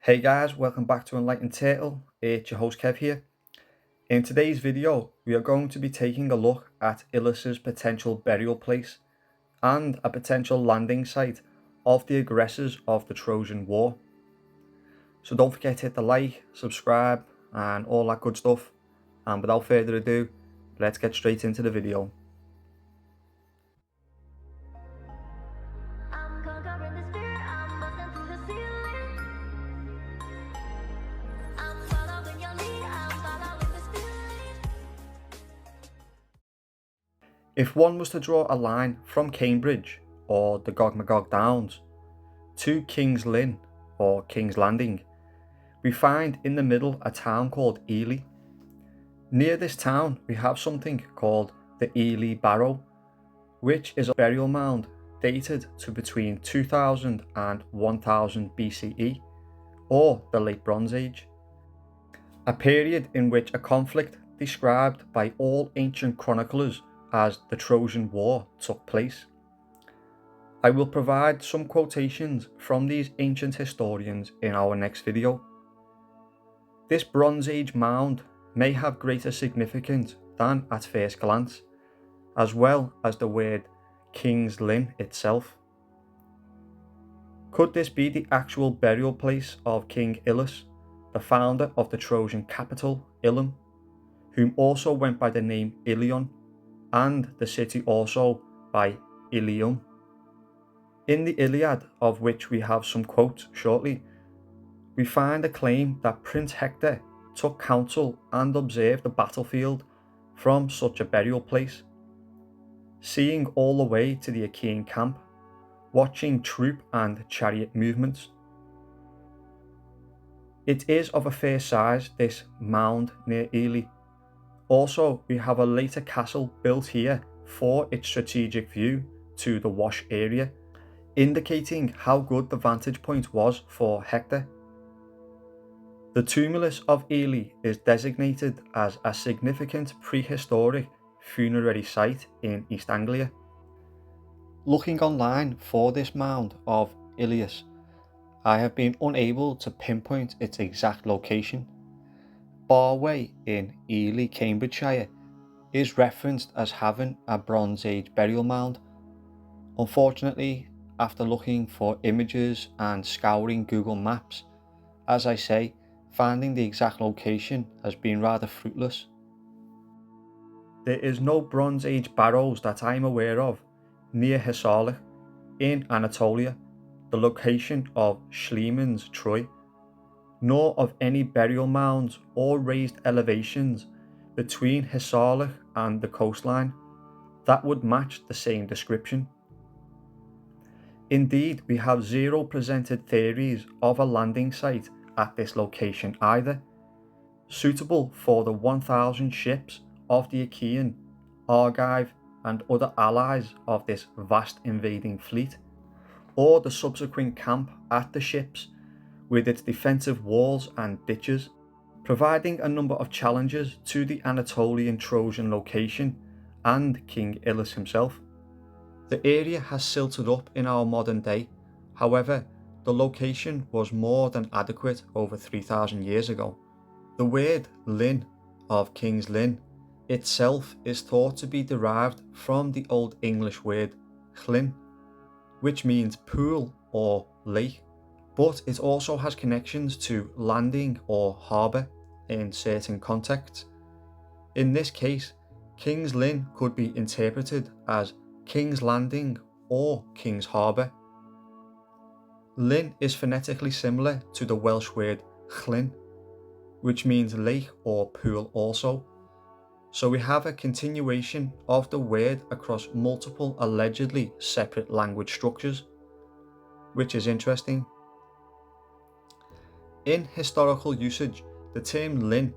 Hey guys, welcome back to Enlightened Turtle. It's your host Kev here. In today's video, we are going to be taking a look at Ilus's potential burial place and a potential landing site of the aggressors of the Trojan War. So don't forget to hit the like, subscribe and all that good stuff. And without further ado, let's get straight into the video. If one was to draw a line from Cambridge or the Gog Downs to King's Lynn or King's Landing, we find in the middle a town called Ely. Near this town we have something called the Ely Barrow, which is a burial mound dated to between 2000 and 1000 BCE, or the Late Bronze Age, a period in which a conflict described by all ancient chroniclers as the Trojan War took place. I will provide some quotations from these ancient historians in our next video. This Bronze Age mound may have greater significance than at first glance, as well as the word King's Lynn itself. Could this be the actual burial place of King Ilus, the founder of the Trojan capital, Ilium, whom also went by the name Ilion, and the city also by Ilium? In the Iliad, of which we have some quotes shortly, we find a claim that Prince Hector took counsel and observed the battlefield from such a burial place, seeing all the way to the Achaean camp, watching troop and chariot movements. It is of a fair size, this mound near Ely. Also, we have a later castle built here for its strategic view to the Wash area, indicating how good the vantage point was for Hector. The tumulus of Ely is designated as a significant prehistoric funerary site in East Anglia. Looking online for this mound of Ilus, I have been unable to pinpoint its exact location. Barway in Ely, Cambridgeshire is referenced as having a Bronze Age burial mound. Unfortunately, after looking for images and scouring Google Maps, as I say, finding the exact location has been rather fruitless. There is no Bronze Age barrows that I am aware of near Hisarlik in Anatolia, the location of Schliemann's Troy, nor of any burial mounds or raised elevations between Hisarlik and the coastline that would match the same description. Indeed, we have zero presented theories of a landing site at this location either, suitable for the 1000 ships of the Achaean, Argive and other allies of this vast invading fleet, or the subsequent camp at the ships with its defensive walls and ditches, providing a number of challenges to the Anatolian Trojan location and King Ilus himself. The area has silted up in our modern day, however, the location was more than adequate over 3000 years ago. The word Lynn of King's Lynn itself is thought to be derived from the Old English word llyn, which means pool or lake, but it also has connections to landing or harbour in certain contexts. In this case, King's Lynn could be interpreted as King's Landing or King's Harbour. Lynn is phonetically similar to the Welsh word llyn, which means lake or pool also, so we have a continuation of the word across multiple allegedly separate language structures, which is interesting. In historical usage, the term Lynn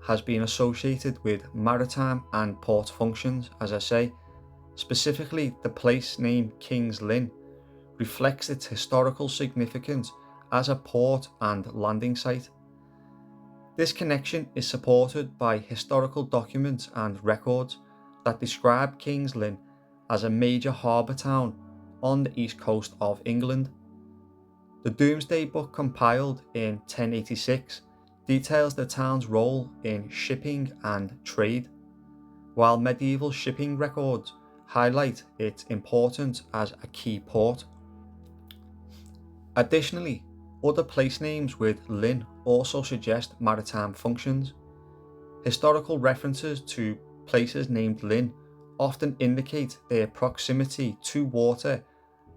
has been associated with maritime and port functions, as I say. Specifically, the place name King's Lynn reflects its historical significance as a port and landing site. This connection is supported by historical documents and records that describe King's Lynn as a major harbour town on the east coast of England. The Domesday Book compiled in 1086 details the town's role in shipping and trade, while medieval shipping records highlight its importance as a key port. Additionally, other place names with Lynn also suggest maritime functions. Historical references to places named Lynn often indicate their proximity to water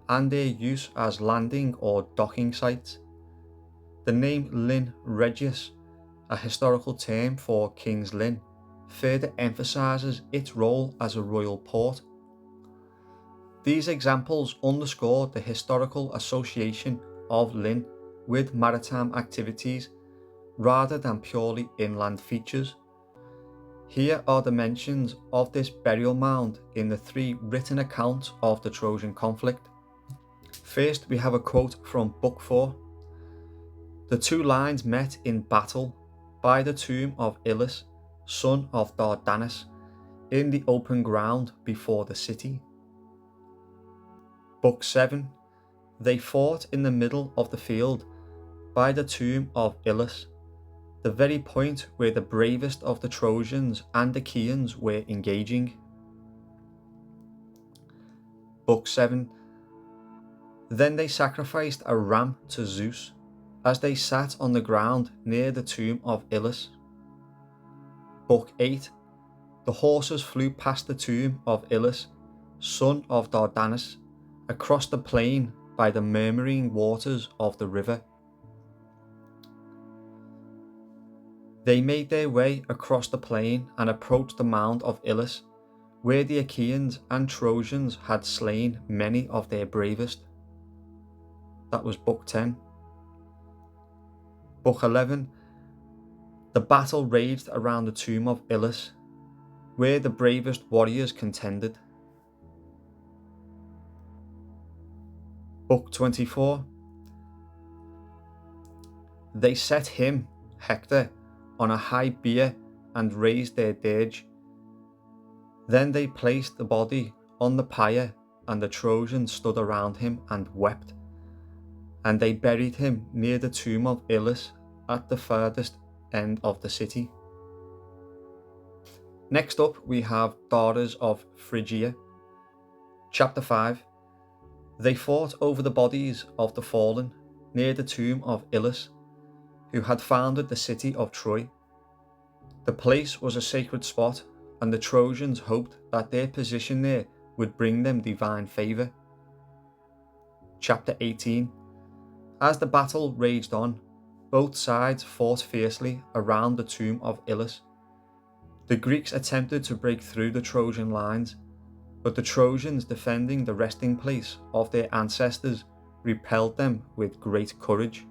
and their use as landing or docking sites. The name Lynn Regis, a historical term for King's Lynn, further emphasises its role as a royal port. These examples underscore the historical association of Lynn with maritime activities rather than purely inland features. Here are the mentions of this burial mound in the 3 written accounts of the Trojan conflict. First, we have a quote from Book 4. The 2 lines met in battle by the tomb of Ilus, son of Dardanus, in the open ground before the city. Book 7. They fought in the middle of the field by the tomb of Ilus, the very point where the bravest of the Trojans and Achaeans were engaging. Book 7. Then they sacrificed a ram to Zeus, as they sat on the ground near the tomb of Ilus. Book 8. The horses flew past the tomb of Ilus, son of Dardanus, across the plain by the murmuring waters of the river. They made their way across the plain and approached the mound of Ilus, where the Achaeans and Trojans had slain many of their bravest. That was Book 10. Book 11. The battle raged around the tomb of Ilus, where the bravest warriors contended. Book 24. They set him, Hector, on a high bier and raised their dirge. Then they placed the body on the pyre, and the Trojans stood around him and wept. And they buried him near the tomb of Ilus at the furthest end of the city. Next up, we have Daughters of Phrygia. Chapter 5. They fought over the bodies of the fallen near the tomb of Ilus, who had founded the city of Troy. The place was a sacred spot, and the Trojans hoped that their position there would bring them divine favour. Chapter 18. As the battle raged on, both sides fought fiercely around the tomb of Ilus. The Greeks attempted to break through the Trojan lines, but the Trojans defending the resting place of their ancestors repelled them with great courage.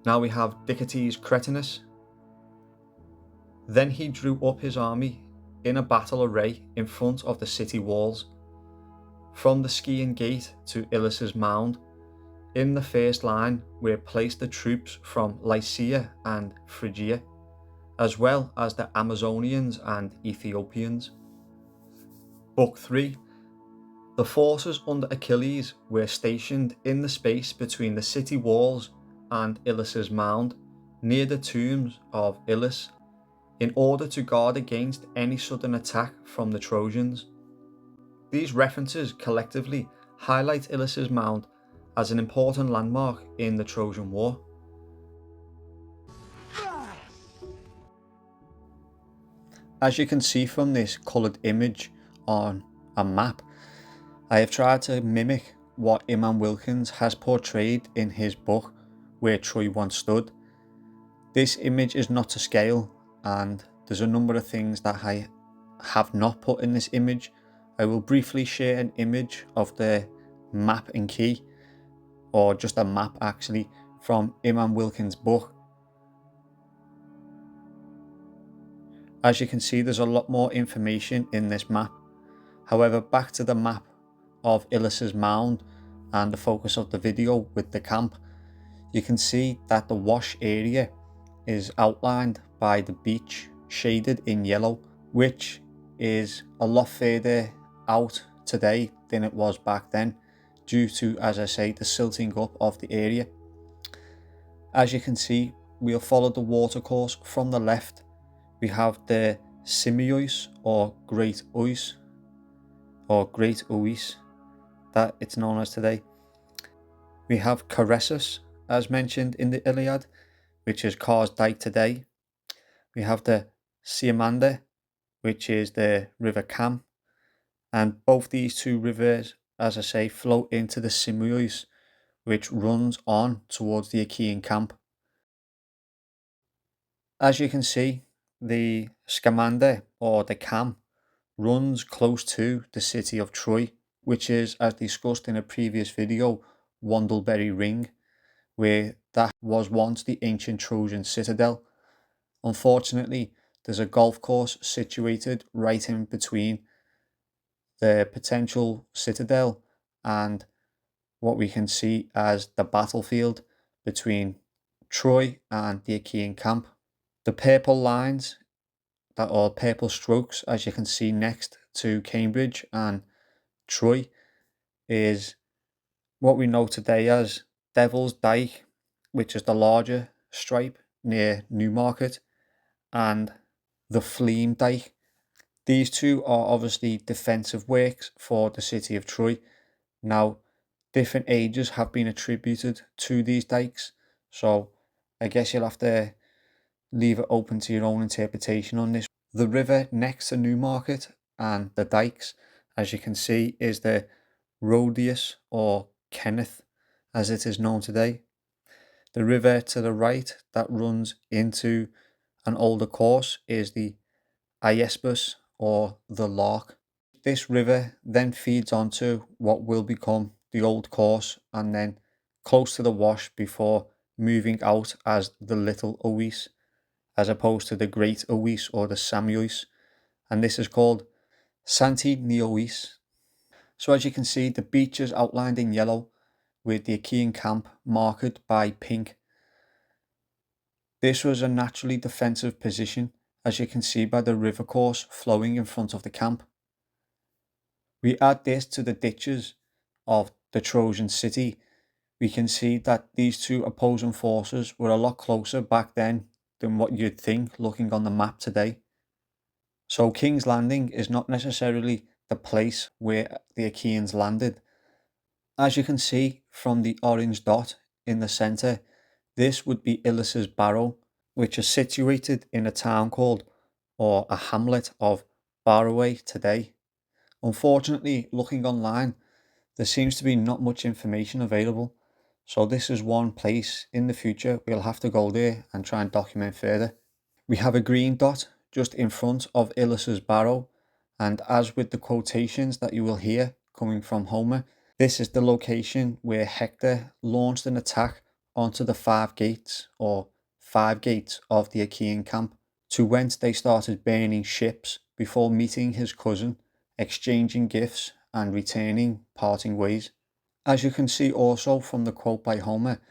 Now we have Dicates Cretinus. Then he drew up his army in a battle array in front of the city walls, from the Scaean gate to Ilus's mound. In the first line were placed the troops from Lycia and Phrygia, as well as the Amazonians and Ethiopians. Book 3. The forces under Achilles were stationed in the space between the city walls and Ilus's mound, near the tombs of Ilus, in order to guard against any sudden attack from the Trojans. These references collectively highlight Ilus's mound as an important landmark in the Trojan War. As you can see from this coloured image on a map, I have tried to mimic what Iman Wilkins has portrayed in his book Where Troy Once Stood. This image is not to scale, and there's a number of things that I have not put in this image. I will briefly share an image of the map and key, or just a map actually, from Iman Wilkins' book. As you can see, there's a lot more information in this map. However, back to the map of Ilus's mound and the focus of the video with the camp, you can see that the wash area is outlined by the beach shaded in yellow, which is a lot further out today than it was back then, due to, as I say, the silting up of the area. As you can see, we'll follow the watercourse from the left. We have the Simios or Great Uis, that it's known as today. We have Caressus, as mentioned in the Iliad, which is Car's Dyke today. We have the Siamander, which is the River Cam, and both these two rivers, as I say, flow into the Simios, which runs on towards the Achaean camp. As you can see, the Scamander or the Cam runs close to the city of Troy, which is, as discussed in a previous video, Wandlebury Ring, where that was once the ancient Trojan citadel. Unfortunately, there's a golf course situated right in between the potential citadel and what we can see as the battlefield between Troy and the Achaean camp. The purple lines that are purple strokes, as you can see next to Cambridge and Troy, is what we know today as Devil's Dyke, which is the larger stripe near Newmarket, and the Fleam Dyke. These two are obviously defensive works for the city of Troy. Now, different ages have been attributed to these dykes, so I guess you'll have to leave it open to your own interpretation on this. The river next to Newmarket and the dykes, as you can see, is the Rhodius or Kenneth, as it is known today. The river to the right that runs into an older course is the Iesbus or the Lark. This river then feeds onto what will become the old course and then close to the wash before moving out as the Little Oise, as opposed to the Great Oise or the Samiois, and this is called Santi Neois. So as you can see, the beach is outlined in yellow with the Achaean camp marked by pink. This was a naturally defensive position, as you can see by the river course flowing in front of the camp. We add this to the ditches of the Trojan city, we can see that these two opposing forces were a lot closer back then than what you'd think looking on the map today. So King's Landing is not necessarily the place where the Achaeans landed. As you can see from the orange dot in the centre, this would be Ilus's Barrow, which is situated in a town called, or a hamlet of, Barroway today. Unfortunately, looking online, there seems to be not much information available, so this is one place in the future we'll have to go there and try and document further. We have a green dot just in front of Ilus's Barrow, and as with the quotations that you will hear coming from Homer, this is the location where Hector launched an attack onto the five gates of the Achaean camp, to whence they started burning ships before meeting his cousin, exchanging gifts and returning parting ways. As you can see also from the quote by Homer,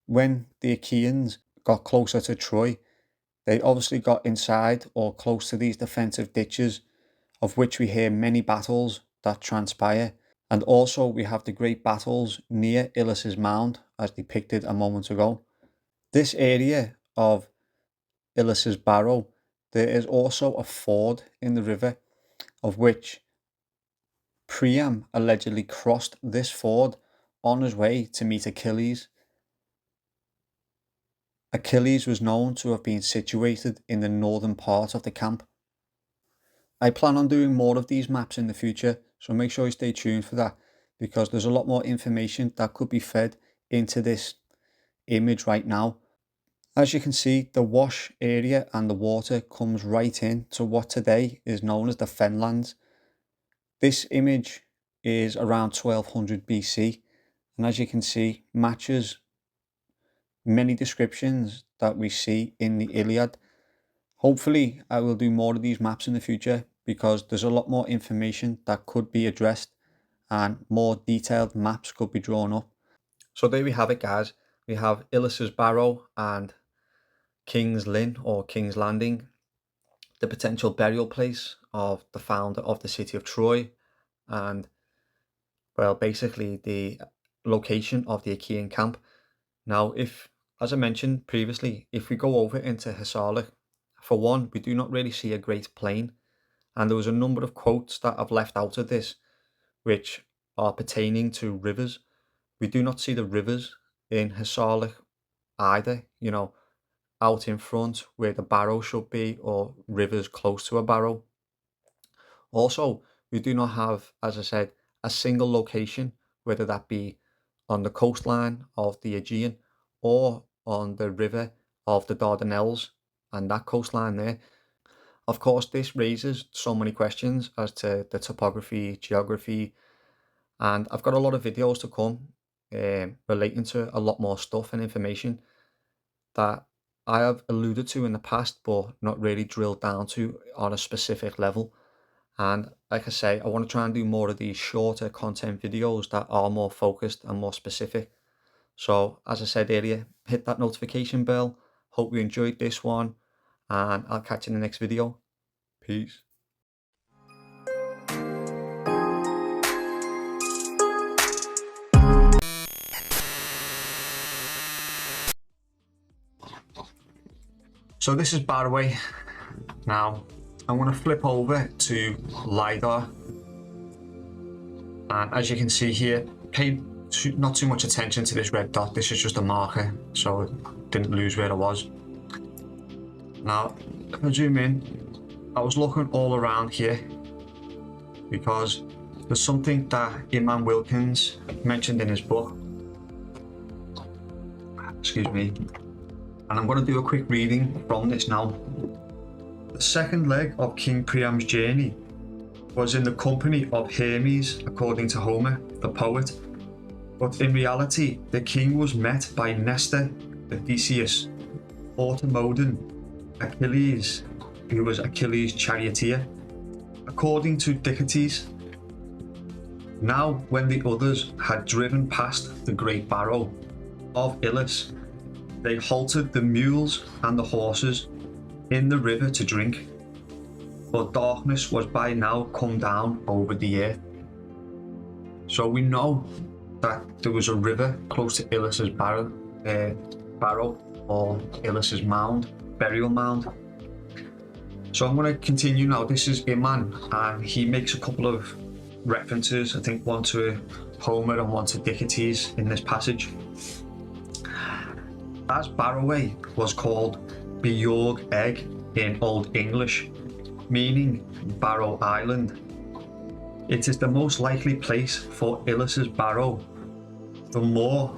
when the Achaeans got closer to Troy, they obviously got inside or close to these defensive ditches, of which we hear many battles that transpire, and also we have the great battles near Ilus's mound as depicted a moment ago. This area of Ilus's Barrow, there is also a ford in the river, of which Priam allegedly crossed this ford on his way to meet Achilles. Achilles was known to have been situated in the northern part of the camp. I plan on doing more of these maps in the future, so make sure you stay tuned for that, because there's a lot more information that could be fed into this image right now. As you can see, the wash area and the water comes right in to what today is known as the Fenlands. This image is around 1200 BC, and as you can see, matches many descriptions that we see in the Iliad. Hopefully I will do more of these maps in the future, because there's a lot more information that could be addressed and more detailed maps could be drawn up. So there we have it, guys. We have Ilus's Barrow and King's Lynn or King's Landing, the potential burial place of the founder of the city of Troy, and well, basically the location of the Achaean camp. Now, if, as I mentioned previously, if we go over into Hisarlik, for one, we do not really see a great plain, and there was a number of quotes that I've left out of this, which are pertaining to rivers. We do not see the rivers in Hisarlik either, out in front where the barrow should be, or rivers close to a barrow. Also, we do not have, as I said, a single location, whether that be on the coastline of the Aegean or on the river of the Dardanelles and that coastline there. Of course, this raises so many questions as to the topography, geography, and I've got a lot of videos to come relating to a lot more stuff and information that I have alluded to in the past, but not really drilled down to on a specific level. And like I say, I want to try and do more of these shorter content videos that are more focused and more specific. So, as I said earlier, hit that notification bell. Hope you enjoyed this one, and I'll catch you in the next video. Peace. So this is Barway. Now, I'm going to flip over to LiDAR. And as you can see here, pay not too much attention to this red dot. This is just a marker, so it didn't lose where I was. Now, if I zoom in, I was looking all around here because there's something that Iman Wilkins mentioned in his book. Excuse me. And I'm going to do a quick reading from this now. The second leg of King Priam's journey was in the company of Hermes, according to Homer, the poet. But in reality, the king was met by Nestor, Odysseus, Automedon, Achilles, who was Achilles' charioteer, according to Dicaetes. Now, when the others had driven past the great barrow of Ilus, they halted the mules and the horses in the river to drink, for darkness was by now come down over the earth. So we know that there was a river close to Ilus's barrow or Ilus's mound, burial mound. So I'm going to continue now. This is Iman, and he makes a couple of references, I think one to Homer and one to Dicaetes in this passage. As Barroway was called Bjorg Egg in Old English, meaning Barrow Island, it is the most likely place for Ilus's barrow. The more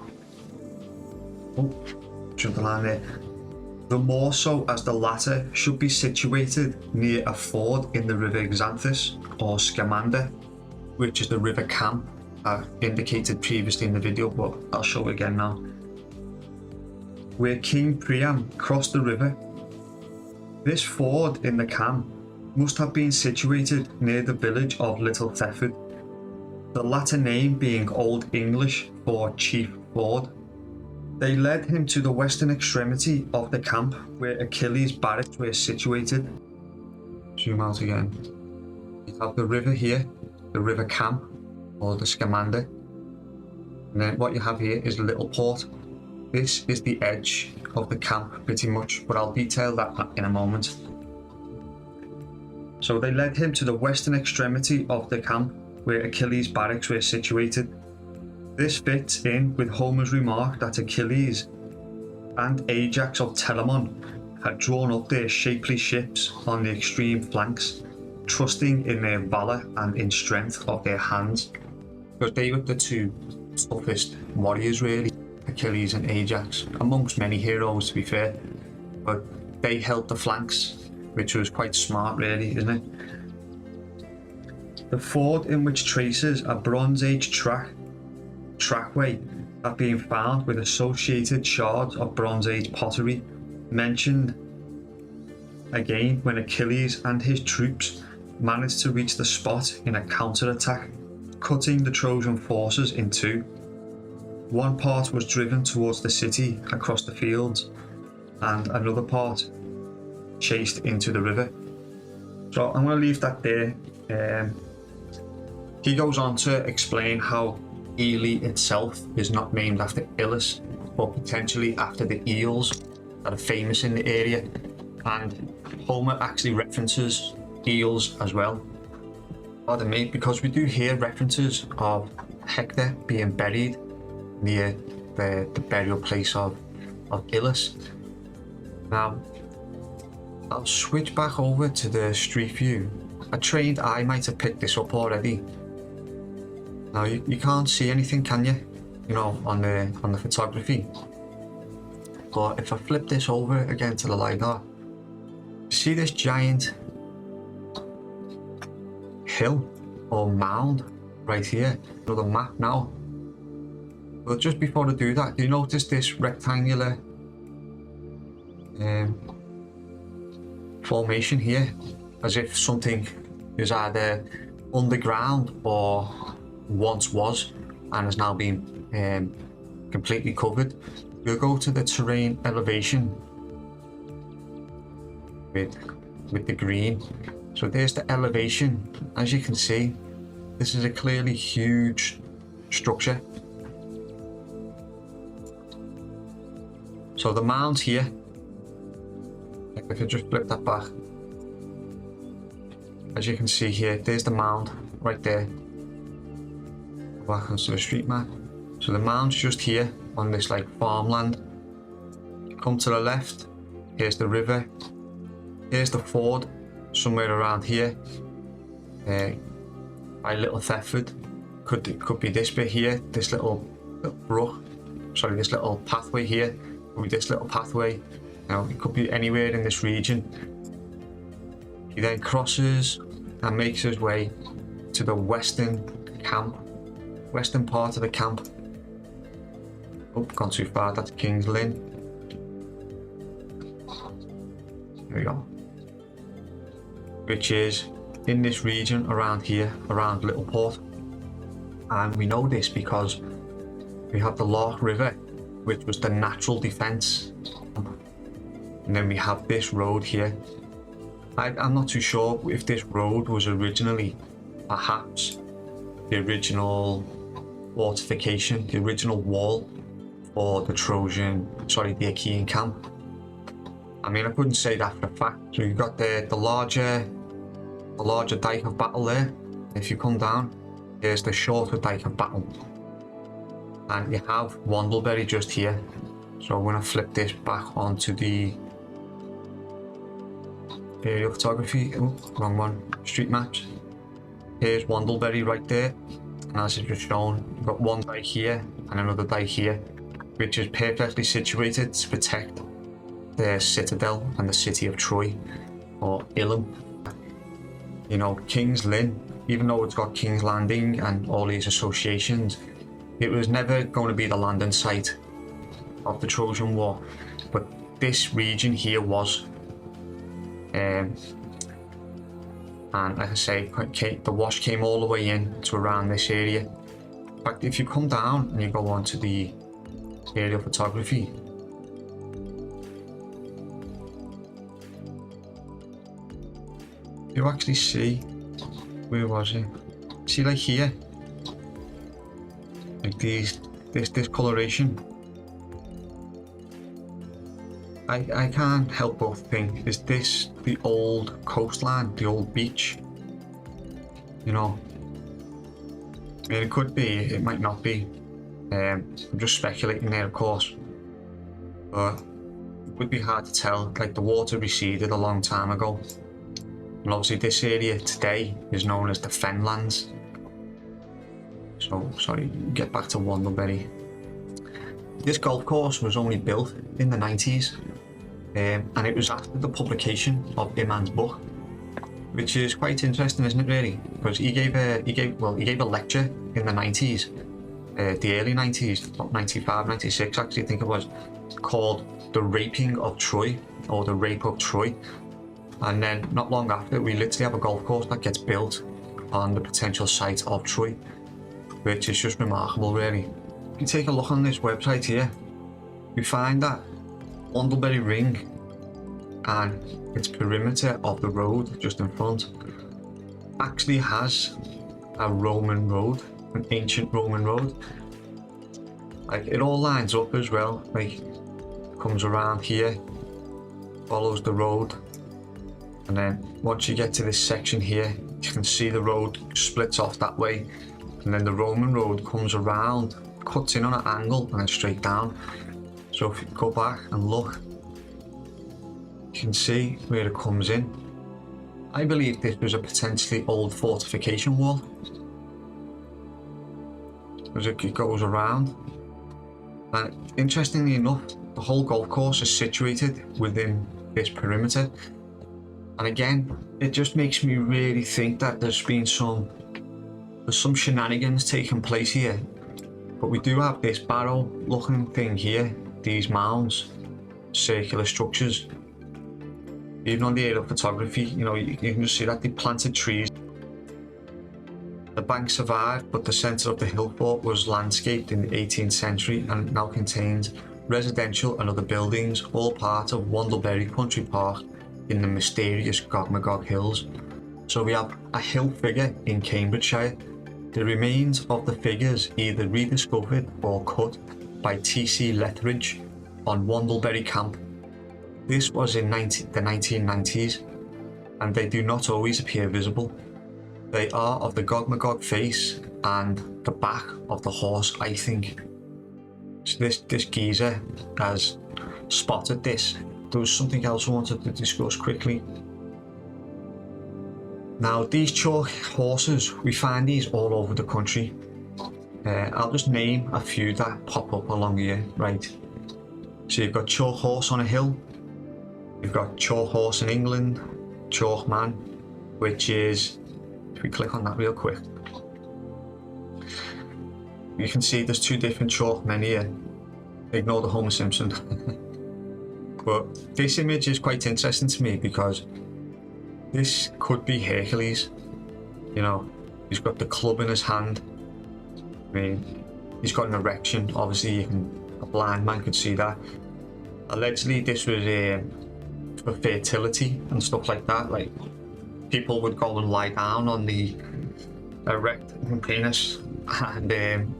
so as the latter should be situated near a ford in the river Xanthus or Scamander, which is the river Cam I indicated previously in the video, but I'll show it again now. Where King Priam crossed the river. This ford in the Cam must have been situated near the village of Little Thetford, the latter name being Old English for chief ford. They led him to the western extremity of the camp where Achilles' barracks were situated. Zoom out again. You have the river here, the river Cam or the Scamander, and then what you have here is Little Port. This is the edge of the camp pretty much, but I'll detail that in a moment. So they led him to the western extremity of the camp where Achilles' barracks were situated. This fits in with Homer's remark that Achilles and Ajax of Telamon had drawn up their shapely ships on the extreme flanks, trusting in their valour and in strength of their hands, because they were the two toughest warriors really, Achilles and Ajax, amongst many heroes to be fair, but they held the flanks, which was quite smart really, isn't it? The ford in which traces a Bronze Age trackway have been found with associated shards of Bronze Age pottery, mentioned again when Achilles and his troops managed to reach the spot in a counterattack, cutting the Trojan forces in two. One part was driven towards the city across the fields, and another part chased into the river. So I'm going to leave that there. He goes on to explain how Ely itself is not named after Ilus, but potentially after the eels that are famous in the area, and Homer actually references eels as well. Pardon me, because we do hear references of Hector being buried near the burial place of Ilus. Now, I'll switch back over to the street view. A trained eye might have picked this up already. Now you can't see anything, can you? You know, on the photography. But if I flip this over again to the LiDAR, see this giant hill or mound right here? Another map now. But just before I do that, do you notice this rectangular formation here? As if something is either underground or once was and has now been completely covered. We'll go to the terrain elevation with the green. So there's the elevation. As you can see, this is a clearly huge structure. So the mound here, if I just flip that back, as you can see here, there's the mound right there. Back onto the street map. So the mound's just here on this like farmland. Come to the left, here's the river, here's the ford somewhere around here by Little Thetford. Could be this bit here, this little brook, sorry, this little pathway here, could be this little pathway. You know, it could be anywhere in this region. He then crosses and makes his way to the western part of the camp. Oh, gone too far, that's King's Lynn. There we go. Which is in this region around here, around Littleport. And we know this because we have the Lark River, which was the natural defence. And then we have this road here. I'm not too sure if this road was originally perhaps the original fortification, the original wall for the the Achaean camp. I mean, I couldn't say that for a fact. So you've got the larger dike of battle there. If you come down, there's the shorter dike of battle. And you have Wandlebury just here. So when I flip this back onto the aerial photography, oh, wrong one, street maps. Here's Wandlebury right there. And as it's just shown, you've got one dike here and another dike here, which is perfectly situated to protect the citadel and the city of Troy, or Ilum. You know, King's Lynn, even though it's got King's Landing and all these associations, it was never going to be the landing site of the Trojan War, but this region here was. And like I say, the wash came all the way in to around this area. In fact, if you come down and you go on to the aerial photography, you actually see, where was it? See, like here, like this coloration. I can't help but think, is this the old coastline, the old beach? You know, I mean, it could be, it might not be. I'm just speculating there, of course, but it would be hard to tell. Like, the water receded a long time ago, and obviously this area today is known as the Fenlands. So, sorry, get back to Wandlebury. This golf course was only built in the 90s, and it was after the publication of Iman's book, which is quite interesting, isn't it, really? Because he gave a lecture in the 90s, the early 90s, about 95, 96 actually, I think it was, called The Raping of Troy, or The Rape of Troy. And then not long after, we literally have a golf course that gets built on the potential site of Troy, which is just remarkable, really. If you take a look on this website here, we find that Wandlebury Ring and its perimeter of the road just in front actually has a Roman road, an ancient Roman road. Like, it all lines up as well, like, comes around here, follows the road, and then once you get to this section here, you can see the road splits off that way, and then the Roman road comes around, cuts in on an angle, and then straight down. So if you go back and look, you can see where it comes in. I believe this was a potentially old fortification wall, as it goes around. And interestingly enough, the whole golf course is situated within this perimeter. And again, it just makes me really think that there's some shenanigans taking place here. But we do have this barrow looking thing here, these mounds, circular structures. Even on the aerial photography, you can just see that they planted trees. The bank survived, but the centre of the hill fort was landscaped in the 18th century and now contains residential and other buildings, all part of Wandlebury Country Park in the mysterious Gog Hills. So we have a hill figure in Cambridgeshire. The remains of the figures either rediscovered or cut by T.C. Lethbridge on Wandlebury Camp. This was in the 1990s, and they do not always appear visible. They are of the Gog face and the back of the horse, I think. So this geezer has spotted this. There was something else I wanted to discuss quickly. Now, these chalk horses, we find these all over the country. I'll just name a few that pop up along here, right? So you've got chalk horse on a hill. You've got chalk horse in England, chalk man, which is, if we click on that real quick, you can see there's two different chalk men here. Ignore the Homer Simpson. But this image is quite interesting to me because this could be Hercules. He's got the club in his hand. I mean, he's got an erection. Obviously, a blind man could see that. Allegedly, this was for fertility and stuff like that. Like, people would go and lie down on the erect penis and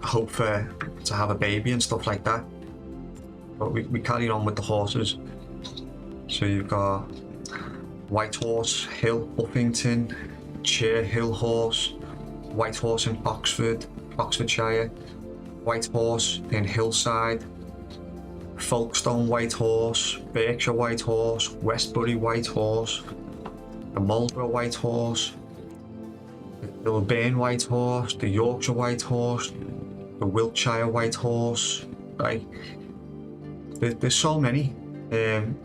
hope to have a baby and stuff like that. But we carried on with the horses. So you've got White Horse Hill, Uffington, Chair Hill Horse, White Horse in Oxfordshire, White Horse in Hillside, Folkestone White Horse, Berkshire White Horse, Westbury White Horse, the Marlborough White Horse, the Kilburn White Horse, the Yorkshire White Horse, the Wiltshire White Horse. Like, there's so many, and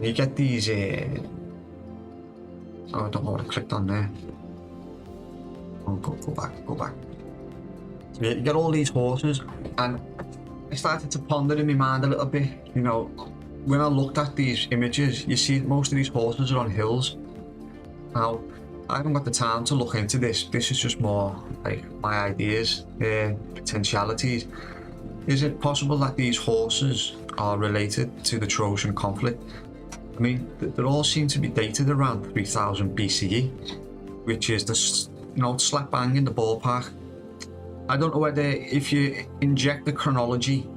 you get these. I don't know what I clicked on there. Oh, go back. So you get all these horses, and I started to ponder in my mind a little bit. When I looked at these images, you see most of these horses are on hills. Now, I haven't got the time to look into this. This is just more like my ideas, potentialities. Is it possible that these horses are related to the Trojan conflict? I mean, they all seem to be dated around 3000 BCE, which is slap bang in the ballpark. I don't know whether, if you inject the chronology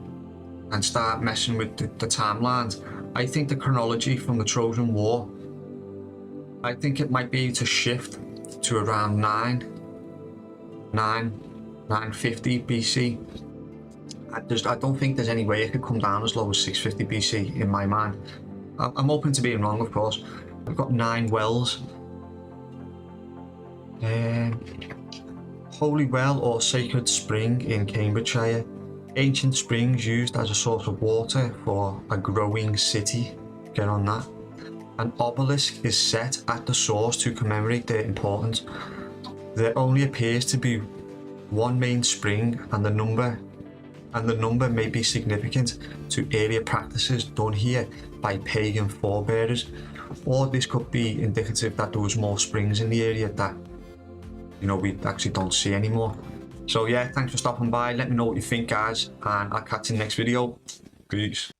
and start messing with the timelines, I think the chronology from the Trojan War, I think it might be to shift to around 950 BC. I don't think there's any way it could come down as low as 650 BC in my mind. I'm open to being wrong, of course. We've got 9 wells. Holy Well or Sacred Spring in Cambridgeshire. Ancient springs used as a source of water for a growing city. Get on that. An obelisk is set at the source to commemorate their importance. There only appears to be one main spring, and the number may be significant to earlier practices done here by pagan forebears, or this could be indicative that there was more springs in the area that we actually don't see anymore. So yeah, thanks for stopping by. Let me know what you think, guys, and I'll catch you in the next video. Peace.